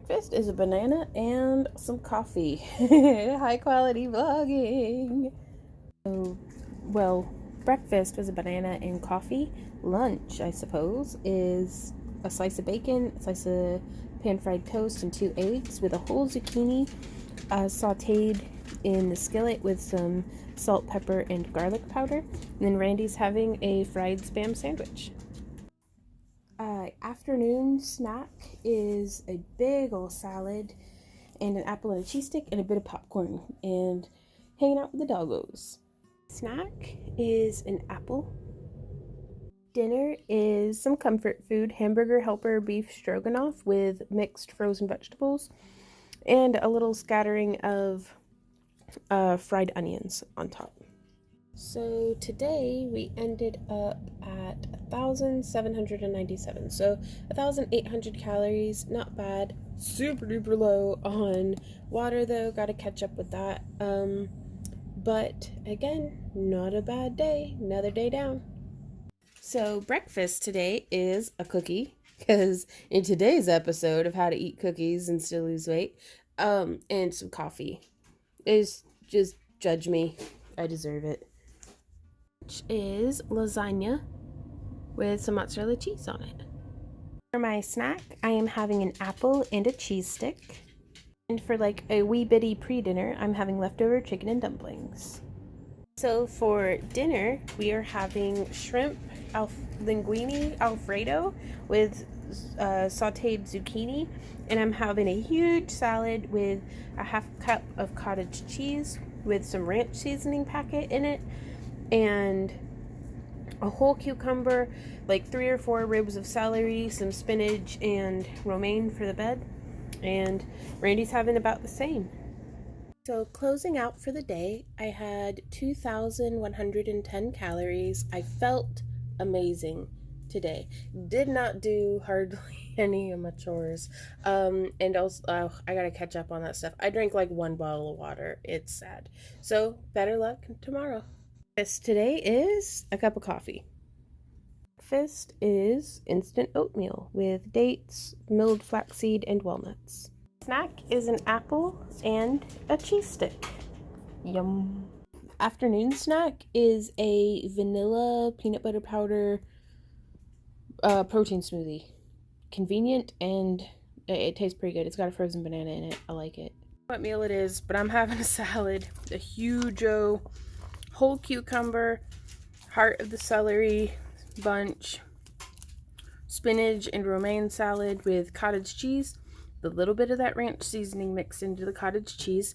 Breakfast is a banana and some coffee. High quality vlogging. So, well, breakfast was a banana and coffee. Lunch, I suppose, is a slice of bacon, a slice of pan-fried toast, and 2 eggs with a whole zucchini sauteed in the skillet with some salt, pepper, and garlic powder. And then Randy's having a fried Spam sandwich. Afternoon snack is a big old salad and an apple and a cheese stick and a bit of popcorn and hanging out with the doggos. Snack is an apple. Dinner is some comfort food, hamburger helper beef stroganoff with mixed frozen vegetables and a little scattering of fried onions on top. So today we ended up at 1,797. So 1,800 calories, not bad. Super duper low on water though, gotta catch up with that. But again, not a bad day, another day down. So breakfast today is a cookie, because in today's episode of how to eat cookies and still lose weight, and some coffee. Is just judge me, I deserve it. Which is lasagna with some mozzarella cheese on it. For my snack, I am having an apple and a cheese stick. And for like a wee bitty pre-dinner, I'm having leftover chicken and dumplings. So for dinner, we are having shrimp linguine alfredo with sauteed zucchini, and I'm having a huge salad with a half cup of cottage cheese with some ranch seasoning packet in it, and a whole cucumber, like 3 or 4 ribs of celery, some spinach, and romaine for the bed. And Randy's having about the same. So closing out for the day, I had 2,110 calories. I felt amazing today. Did not do hardly any of my chores. And also, I gotta catch up on that stuff. I drank like 1 bottle of water. It's sad. So better luck tomorrow. Breakfast today is a cup of coffee. Breakfast is instant oatmeal with dates, milled flaxseed, and walnuts. Snack is an apple and a cheese stick. Yum. Afternoon snack is a vanilla peanut butter powder protein smoothie. Convenient, and it tastes pretty good. It's got a frozen banana in it. I like it. What meal it is, but I'm having a salad. A huge whole cucumber, heart of the celery bunch, spinach and romaine salad with cottage cheese, the little bit of that ranch seasoning mixed into the cottage cheese,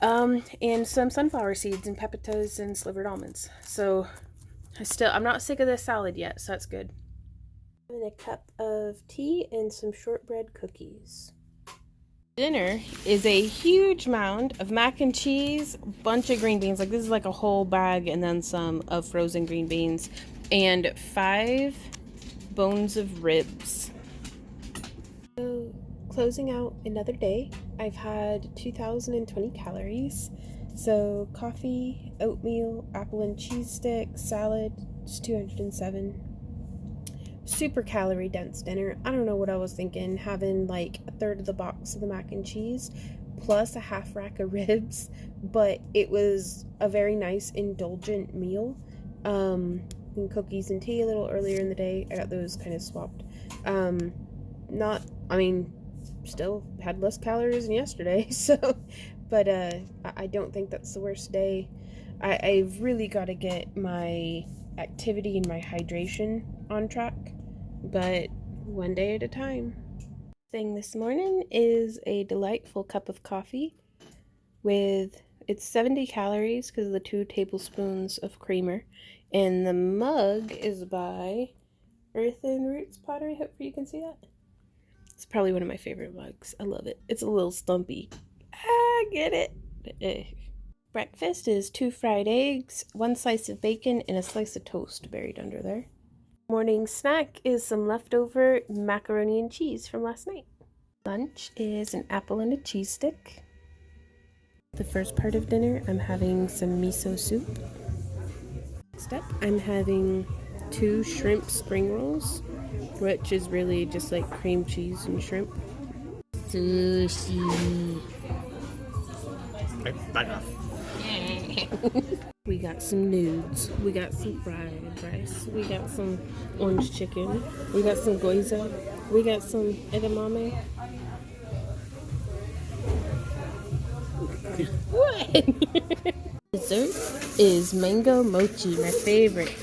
and some sunflower seeds and pepitas and slivered almonds. So I'm not sick of this salad yet, so that's good. And a cup of tea and some shortbread cookies. Dinner is a huge mound of mac and cheese, bunch of green beans, like this is like a whole bag, and then some of frozen green beans, and 5 bones of ribs. So closing out another day, I've had 2,020 calories. So coffee, oatmeal, apple and cheese stick, salad, just 207. Super calorie dense dinner. I don't know what I was thinking, having like a third of the box of the mac and cheese plus a half rack of ribs, but it was a very nice indulgent meal. And cookies and tea a little earlier in the day. I got those kind of swapped. Still had less calories than yesterday, so, but I don't think that's the worst day. I've really got to get my activity and my hydration on track, but one day at a time. Thing this morning is a delightful cup of coffee with, it's 70 calories because of the 2 tablespoons of creamer, and the mug is by Earth and Roots Pottery. Hopefully you can see that. It's probably one of my favorite mugs. I love it. It's a little stumpy. Get it. Breakfast is 2 fried eggs, 1 slice of bacon, and a slice of toast buried under there. Morning snack is some leftover macaroni and cheese from last night. Lunch is an apple and a cheese stick. The first part of dinner, I'm having some miso soup. Next up, I'm having 2 shrimp spring rolls, which is really just like cream cheese and shrimp. Sushi. Back off. We got some nudes. We got some fried rice. We got some orange chicken. We got some gyoza. We got some edamame. What? Dessert is mango mochi, my favorite.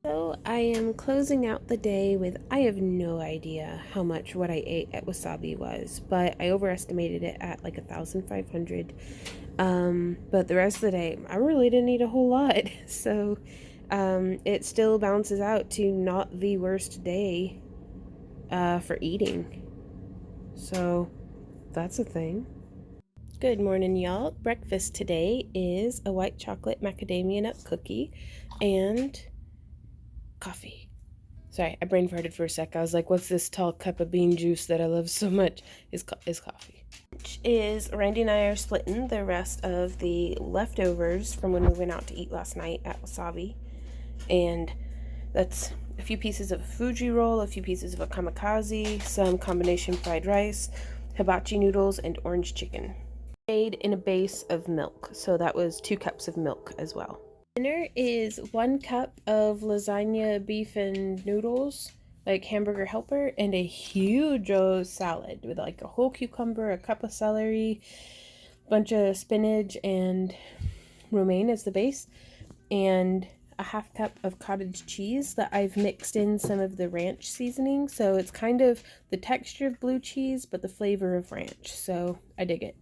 So I am closing out the day with, I have no idea how much what I ate at Wasabi was, but I overestimated it at like 1,500. But the rest of the day, I really didn't eat a whole lot. So it still balances out to not the worst day for eating. So that's a thing. Good morning, y'all. Breakfast today is a white chocolate macadamia nut cookie and coffee. Sorry, I brain farted for a sec. I was like, what's this tall cup of bean juice that I love so much? Is coffee. Which is, Randy and I are splitting the rest of the leftovers from when we went out to eat last night at Wasabi. And that's a few pieces of a Fuji roll, a few pieces of a kamikaze, some combination fried rice, hibachi noodles, and orange chicken. Made in a base of milk, so that was 2 cups of milk as well. Dinner is 1 cup of lasagna beef and noodles, like hamburger helper, and a huge salad with like a whole cucumber, a cup of celery, a bunch of spinach, and romaine as the base, and a 1/2 cup of cottage cheese that I've mixed in some of the ranch seasoning, so it's kind of the texture of blue cheese but the flavor of ranch, so I dig it.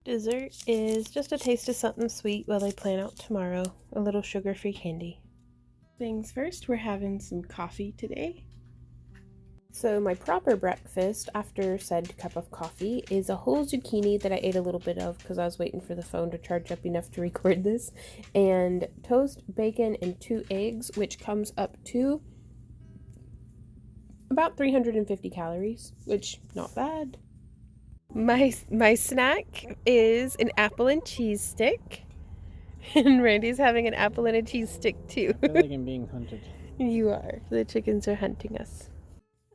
Dessert is just a taste of something sweet while I plan out tomorrow, a little sugar-free candy. Things first, we're having some coffee today. So my proper breakfast after said cup of coffee is a whole zucchini that I ate a little bit of because I was waiting for the phone to charge up enough to record this, and toast, bacon, and 2 eggs, which comes up to about 350 calories, which not bad. My snack is an apple and cheese stick, and Randy's having an apple and a cheese stick too. I feel like I'm being hunted. You are. The chickens are hunting us.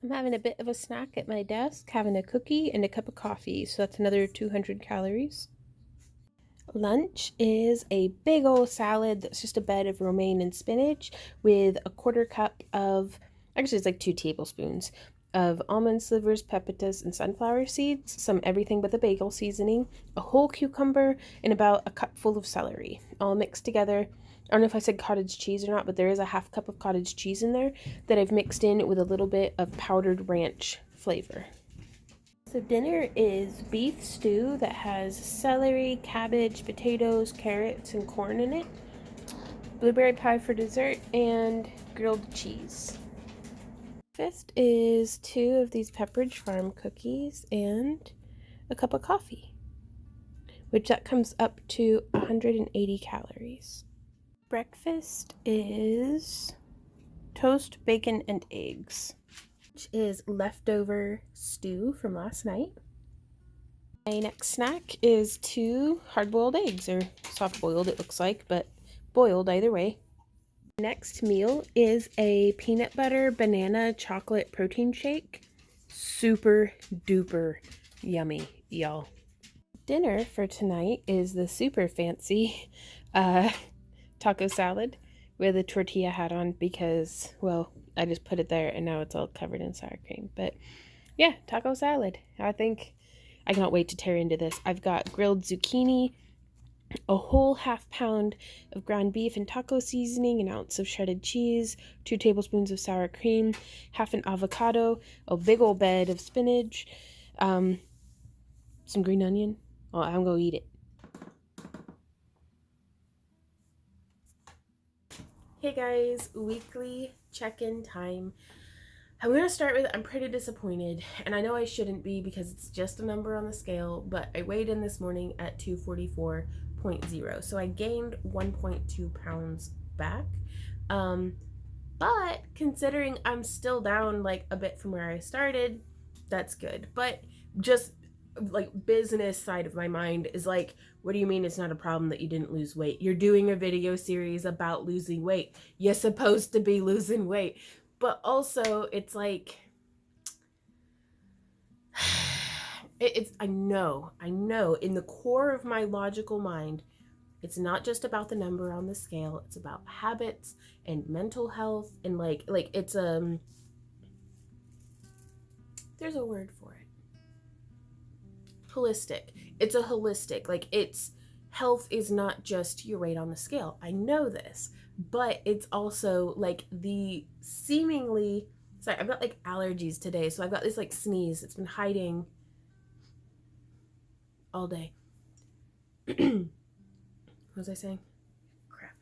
I'm having a bit of a snack at my desk, having a cookie and a cup of coffee, so that's another 200 calories. Lunch is a big old salad that's just a bed of romaine and spinach with a 1/4 cup of, actually it's like 2 tablespoons, of almond slivers, pepitas, and sunflower seeds, some everything but the bagel seasoning, a whole cucumber, and about a cupful of celery, all mixed together. I don't know if I said cottage cheese or not, but there is a 1/2 cup of cottage cheese in there that I've mixed in with a little bit of powdered ranch flavor. So dinner is beef stew that has celery, cabbage, potatoes, carrots, and corn in it, blueberry pie for dessert, and grilled cheese. Breakfast is 2 of these Pepperidge Farm cookies and a cup of coffee, which that comes up to 180 calories. Breakfast is toast, bacon, and eggs, which is leftover stew from last night. My next snack is 2 hard-boiled eggs, or soft-boiled it looks like, but boiled either way. Next meal is a peanut butter banana chocolate protein shake. Super duper yummy, y'all. Dinner for tonight is the super fancy taco salad with a tortilla hat on because, well, I just put it there and now it's all covered in sour cream. But yeah, taco salad. I think I cannot wait to tear into this. I've got grilled zucchini, a whole 1/2 pound of ground beef and taco seasoning, an ounce of shredded cheese, 2 tablespoons of sour cream, 1/2 an avocado, a big old bed of spinach, some green onion. Oh, I'm gonna eat it. Hey guys, weekly check-in time. I'm gonna start with, I'm pretty disappointed, and I know I shouldn't be because it's just a number on the scale, but I weighed in this morning at 244.0, so I gained 1.2 pounds back. But considering I'm still down like a bit from where I started, that's good. But just like business side of my mind is like, what do you mean it's not a problem that you didn't lose weight? You're doing a video series about losing weight. You're supposed to be losing weight. But also it's like, I know in the core of my logical mind, it's not just about the number on the scale. It's about habits and mental health and like it's there's a word for it. Holistic. It's a holistic. Like it's health is not just your weight on the scale. I know this, but it's also like the seemingly sorry, I've got like allergies today, so I've got this like sneeze. It's been hiding all day. What was I saying? Crap.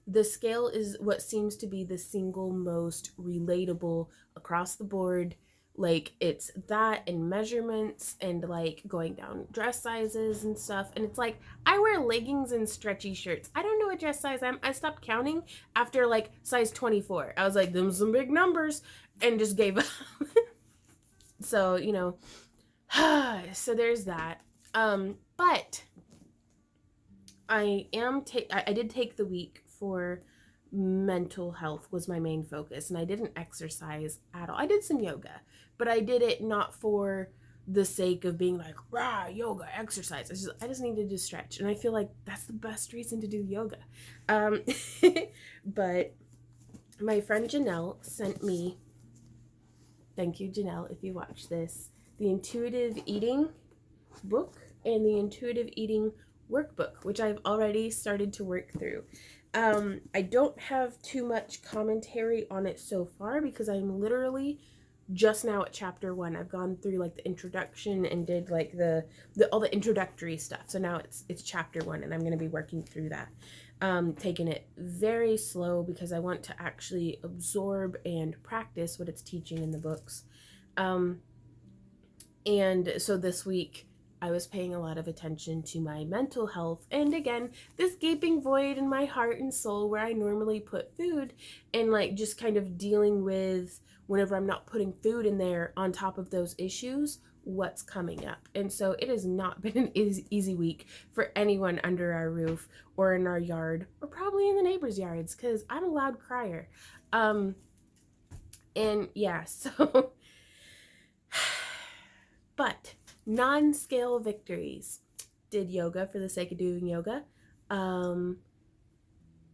The scale is what seems to be the single most relatable across the board. Like it's that and measurements and like going down dress sizes and stuff. And it's like I wear leggings and stretchy shirts. I don't know what dress size I'm. I stopped counting after like size 24. I was like, them some big numbers, and just gave up. So, you know, so there's that. But I did take the week for mental health was my main focus, and I didn't exercise at all. I did some yoga, but I did it not for the sake of being like, rah, yoga, exercise. I just needed to stretch, and I feel like that's the best reason to do yoga. But my friend Janelle sent me, thank you Janelle if you watch this, the Intuitive Eating book and the Intuitive Eating workbook, which I've already started to work through. I don't have too much commentary on it so far because I'm literally just now at chapter 1. I've gone through like the introduction and did like the all the introductory stuff. So now it's chapter 1, and I'm going to be working through that. Taking it very slow because I want to actually absorb and practice what it's teaching in the books. And so this week I was paying a lot of attention to my mental health, and again, this gaping void in my heart and soul where I normally put food, and like just kind of dealing with whenever I'm not putting food in there on top of those issues, what's coming up. And so it has not been an easy week for anyone under our roof or in our yard or probably in the neighbors' yards, because I'm a loud crier. And yeah, so but non-scale victories. Did yoga for the sake of doing yoga.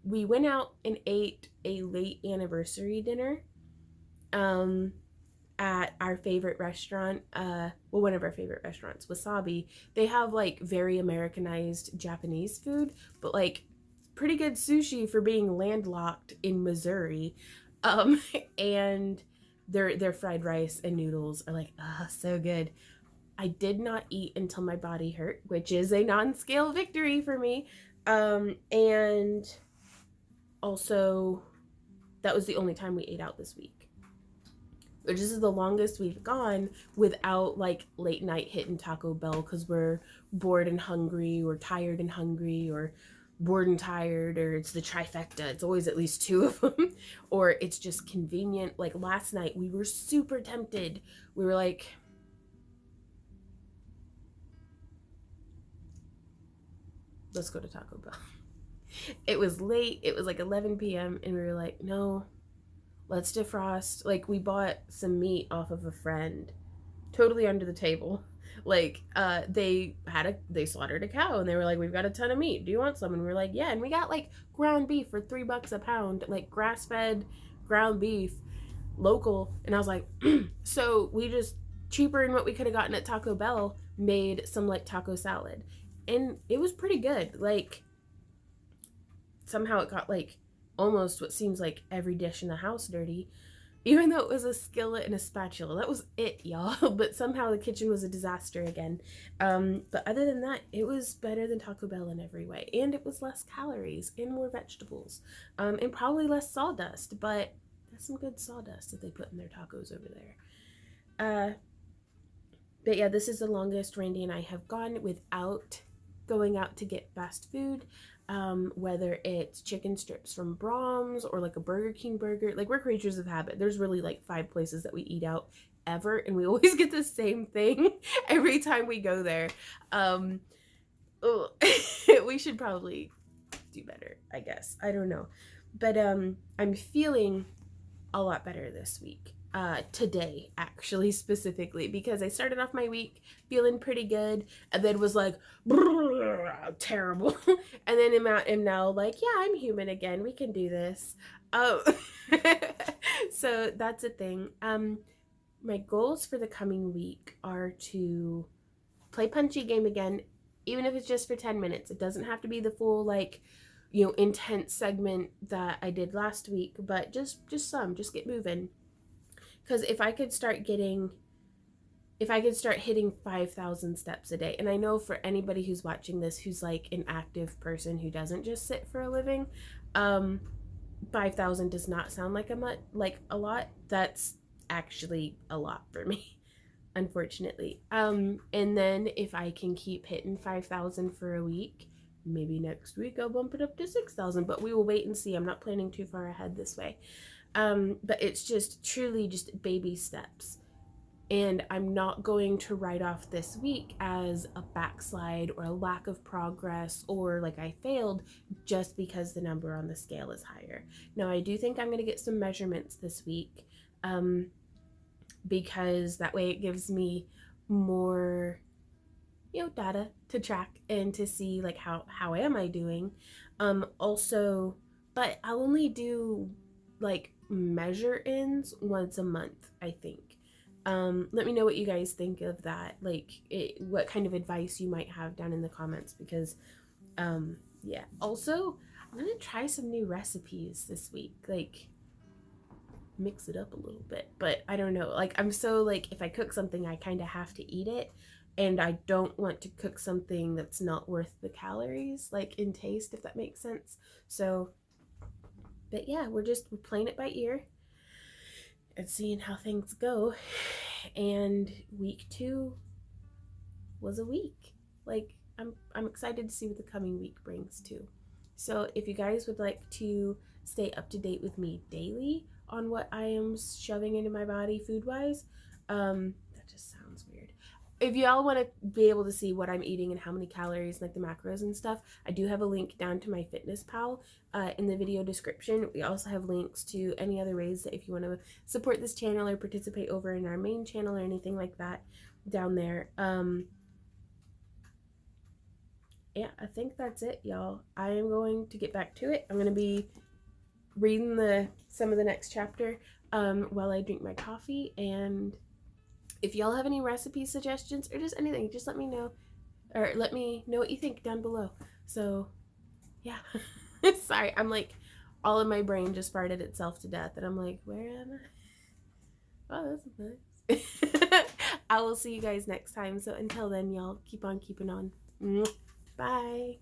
We went out and ate a late anniversary dinner at our favorite restaurant. One of our favorite restaurants, Wasabi. They have like very Americanized Japanese food, but like pretty good sushi for being landlocked in Missouri. And their fried rice and noodles are like, so good. I did not eat until my body hurt, which is a non-scale victory for me. And also, that was the only time we ate out this week. Which is the longest we've gone without like late night hitting Taco Bell because we're bored and hungry, or tired and hungry, or bored and tired, or it's the trifecta. It's always at least 2 of them. Or it's just convenient. Like last night, we were super tempted. We were like, let's go to Taco Bell. It was late. It was like 11 p.m. and we were like, no, let's defrost. Like we bought some meat off of a friend, totally under the table. Like they slaughtered a cow and they were like, we've got a ton of meat. Do you want some? And we were like, yeah. And we got like ground beef for $3 a pound, like grass-fed ground beef, local. And I was like, so we just cheaper than what we could have gotten at Taco Bell, made some like taco salad. And it was pretty good. Like somehow it got like almost what seems like every dish in the house dirty, even though it was a skillet and a spatula. That was it, y'all. But somehow the kitchen was a disaster again. But other than that, it was better than Taco Bell in every way. And it was less calories and more vegetables. And probably less sawdust, but that's some good sawdust that they put in their tacos over there. But yeah, this is the longest Randy and I have gone without going out to get fast food, whether it's chicken strips from Brahms or like a Burger King burger. Like, we're creatures of habit. There's really like 5 places that we eat out ever, and we always get the same thing every time we go there. We should probably do better, I guess. I don't know. But I'm feeling a lot better this week. today, actually, specifically, because I started off my week feeling pretty good and then was like, terrible. And then am now like, yeah, I'm human again. We can do this. Um, so that's a thing. My goals for the coming week are to play Punchy Game again, even if it's just for 10 minutes. It doesn't have to be the full, like, intense segment that I did last week, but just get moving. Because if I could start hitting 5,000 steps a day, and I know for anybody who's watching this who's like an active person who doesn't just sit for a living, 5,000 does not sound like a lot. That's actually a lot for me, unfortunately. And then if I can keep hitting 5,000 for a week, maybe next week I'll bump it up to 6,000, but we will wait and see. I'm not planning too far ahead this way. But it's just truly just baby steps. And I'm not going to write off this week as a backslide or a lack of progress or like I failed just because the number on the scale is higher. Now, I do think I'm going to get some measurements this week, because that way it gives me more, data to track and to see like how am I doing. Also, but I'll only do like measure-ins once a month, I think. Let me know what you guys think of that, like what kind of advice you might have down in the comments, because yeah. Also, I'm gonna try some new recipes this week, like mix it up a little bit, but I don't know, like I'm so like if I cook something I kind of have to eat it, and I don't want to cook something that's not worth the calories, like in taste, if that makes sense. So, but yeah, we're playing it by ear and seeing how things go. And week 2 was a week. Like I'm excited to see what the coming week brings too. So if you guys would like to stay up to date with me daily on what I am shoving into my body food wise, that just sounds weird. If y'all want to be able to see what I'm eating and how many calories, like the macros and stuff, I do have a link down to my Fitness Pal in the video description. We also have links to any other ways that if you want to support this channel or participate over in our main channel or anything like that down there. Yeah, I think that's it, y'all. I am going to get back to it. I'm going to be reading some of the next chapter while I drink my coffee, and if y'all have any recipe suggestions or just anything, just let me know, or let me know what you think down below. So yeah. Sorry, I'm like all in my brain just farted itself to death, and I'm like, where am I? Oh, that's nice. I will see you guys next time. So until then, y'all, keep on keeping on. Bye.